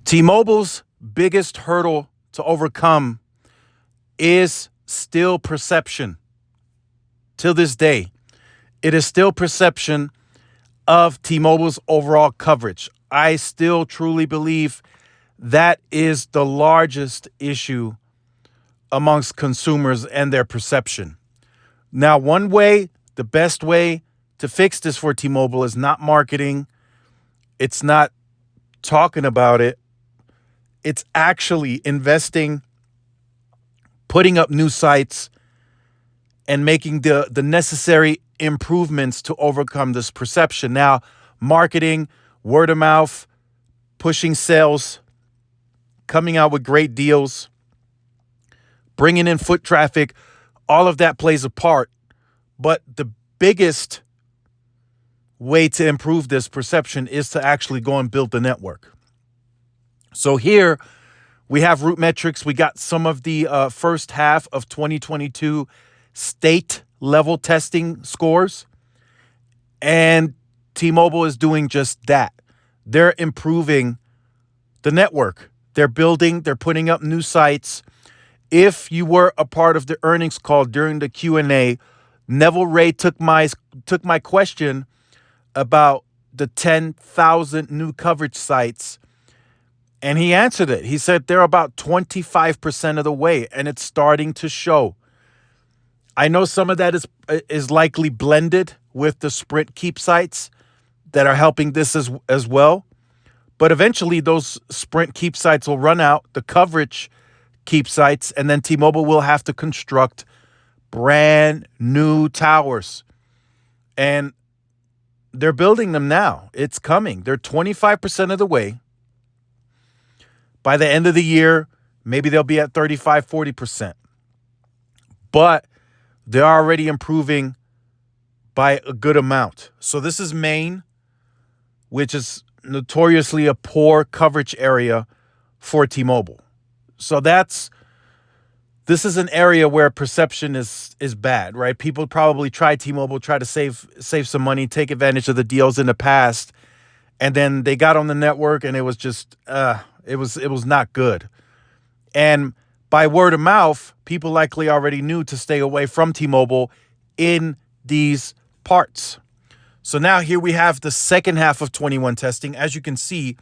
T-Mobile's biggest hurdle to overcome is still perception. Till this day, it is still perception of T-Mobile's overall coverage. I still truly believe that is the largest issue amongst consumers and their perception. Now, the best way to fix this for T-Mobile is not marketing. It's not talking about it. It's actually investing, putting up new sites, and making the necessary improvements to overcome this perception. Now, marketing, word of mouth, pushing sales, coming out with great deals, bringing in foot traffic, all of that plays a part. But the biggest way to improve this perception is to actually go and build the network. So here we have Root Metrics. We got some of the first half of 2022 state level testing scores. And T-Mobile is doing just that. They're improving the network. They're putting up new sites. If you were a part of the earnings call during the Q&A, Neville Ray took my question about the 10,000 new coverage sites, and he answered it. He said they're about 25% of the way, and it's starting to show. I know some of that is likely blended with the Sprint Keep sites that are helping this as well. But eventually those Sprint Keep sites will run out, the coverage Keep sites, and then T-Mobile will have to construct brand new towers. And they're building them now. It's coming. They're 25% of the way. By the end of the year, maybe they'll be at 35, 40%. But they're already improving by a good amount. So this is Maine, which is notoriously a poor coverage area for T-Mobile. So this is an area where perception is bad, right? People probably try T-Mobile, try to save some money, take advantage of the deals in the past, and then they got on the network and it was just it was not good. And by word of mouth, people likely already knew to stay away from T-Mobile in these parts. So now here we have the second half of 21 testing. As you can see,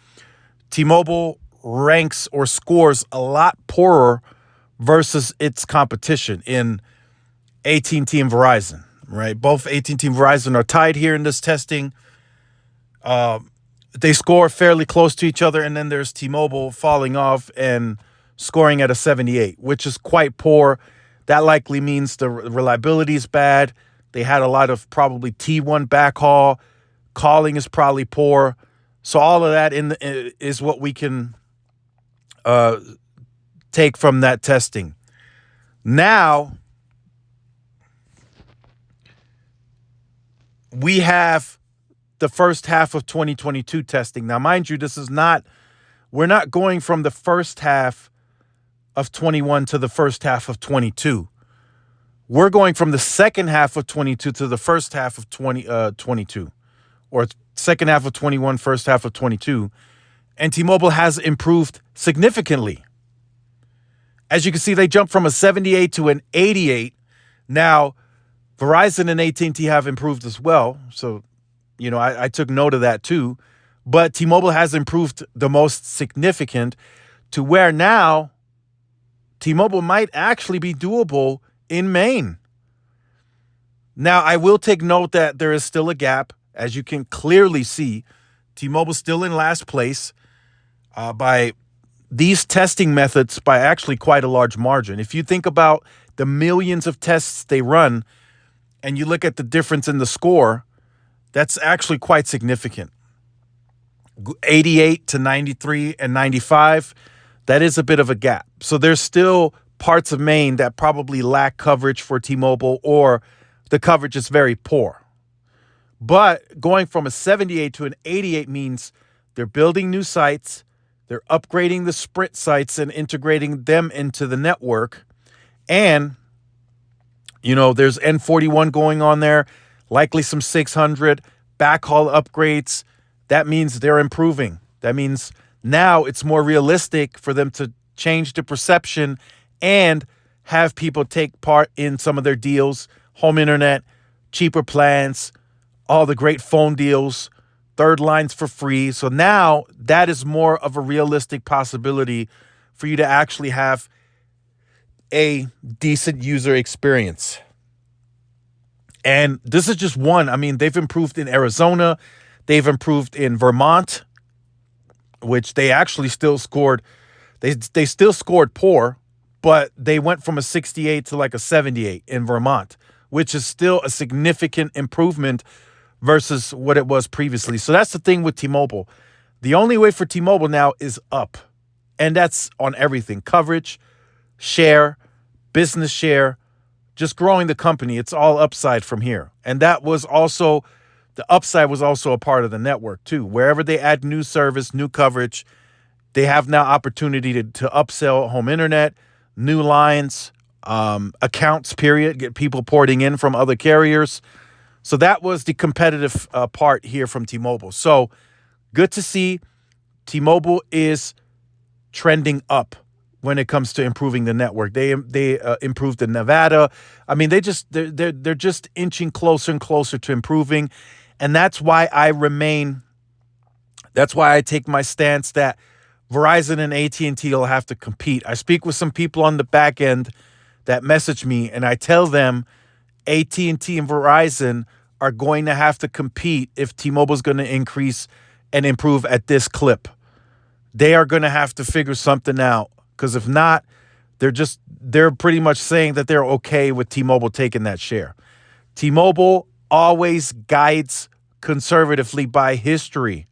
T-Mobile ranks or scores a lot poorer versus its competition in AT&T and Verizon, right? Both AT&T and Verizon are tied here in this testing. They score fairly close to each other, and then there's T-Mobile falling off and scoring at a 78, which is quite poor. That likely means the reliability is bad. They had a lot of probably T1 backhaul. Calling is probably poor. So all of that is what we can take from that testing. Now, we have the first half of 2022 testing. Now, mind you, we're not going from the first half of 21 to the first half of 22. We're going from the second half of 22 to the first half of 22, or second half of 21, first half of 22. And T-Mobile has improved significantly. As you can see, they jumped from a 78 to an 88. Now, Verizon and AT&T have improved as well. So, I took note of that too. But T-Mobile has improved the most significant to where now T-Mobile might actually be doable in Maine. Now, I will take note that there is still a gap. As you can clearly see, T-Mobile's still in last place by these testing methods by actually quite a large margin. If you think about the millions of tests they run and you look at the difference in the score, that's actually quite significant. 88 to 93 and 95, that is a bit of a gap. So there's still parts of Maine that probably lack coverage for T-Mobile, or the coverage is very poor. But going from a 78 to an 88 means they're building new sites, they're upgrading the Sprint sites and integrating them into the network. And, there's N41 going on there, likely some 600 backhaul upgrades. That means they're improving. That means Now it's more realistic for them to change the perception and have people take part in some of their deals, home internet, cheaper plans, all the great phone deals, third lines for free. So now that is more of a realistic possibility for you to actually have a decent user experience. And this is just one. I mean, they've improved in Arizona. They've improved in Vermont, which they actually still scored. They still scored poor, but they went from a 68 to like a 78 in Vermont, which is still a significant improvement versus what it was previously. So that's the thing with T-Mobile. The only way for T-Mobile now is up. And that's on everything. Coverage, share, business share, just growing the company. It's all upside from here. And that was also, the upside was also a part of the network too. Wherever they add new service, new coverage, they have now opportunity to upsell home internet, new lines, accounts, period, get people porting in from other carriers. So that was the competitive part here from T-Mobile. So good to see T-Mobile is trending up when it comes to improving the network. They improved in Nevada. I mean, they're just inching closer and closer to improving. And that's why I take my stance that Verizon and AT&T will have to compete. I speak with some people on the back end that message me, and I tell them AT&T and Verizon are going to have to compete if T-Mobile is going to increase and improve at this clip. They are going to have to figure something out, because if not, they're pretty much saying that they're okay with T-Mobile taking that share. T-Mobile always guides conservatively by history.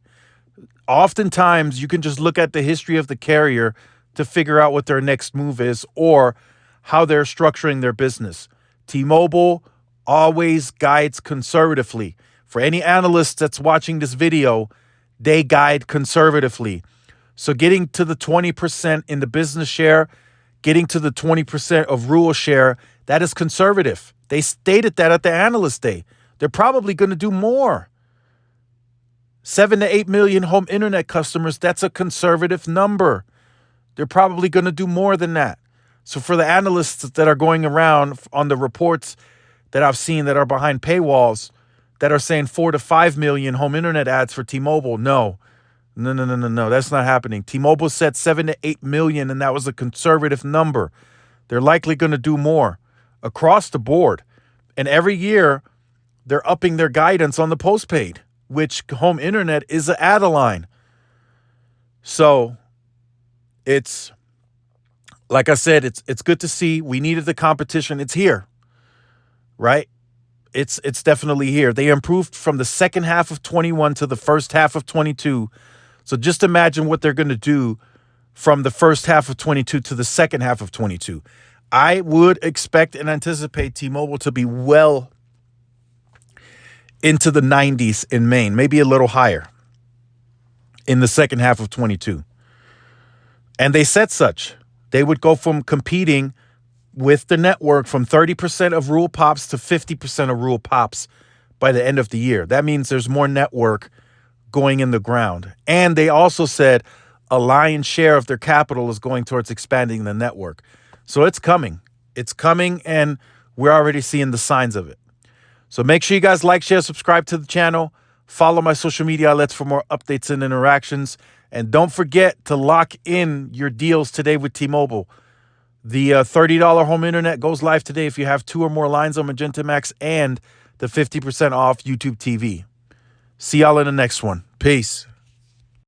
Oftentimes, you can just look at the history of the carrier to figure out what their next move is or how they're structuring their business. T-Mobile always guides conservatively. For any analyst that's watching this video, they guide conservatively. So getting to the 20% in the business share, getting to the 20% of rural share, that is conservative. They stated that at the analyst day. They're probably going to do more. 7 to 8 million home internet customers, that's a conservative number. They're probably going to do more than that. So for the analysts that are going around on the reports that I've seen that are behind paywalls that are saying 4 to 5 million home internet ads for T-Mobile, no, that's not happening. T-Mobile said 7 to 8 million, and that was a conservative number. They're likely going to do more across the board. And every year, they're upping their guidance on the postpaid, which home internet is an add-a-line. So it's, like I said, it's good to see. We needed the competition. It's here, right? It's definitely here. They improved from the second half of 21 to the first half of 22. So just imagine what they're going to do from the first half of 22 to the second half of 22. I would expect and anticipate T-Mobile to be well into the 90s in Maine, maybe a little higher in the second half of 22. And they said such. They would go from competing with the network from 30% of rural pops to 50% of rural pops by the end of the year. That means there's more network going in the ground. And they also said a lion's share of their capital is going towards expanding the network. So it's coming. It's coming, and we're already seeing the signs of it. So make sure you guys like, share, subscribe to the channel. Follow my social media outlets for more updates and interactions. And don't forget to lock in your deals today with T-Mobile. The $30 home internet goes live today if you have 2 or more lines on Magenta Max, and the 50% off YouTube TV. See y'all in the next one. Peace.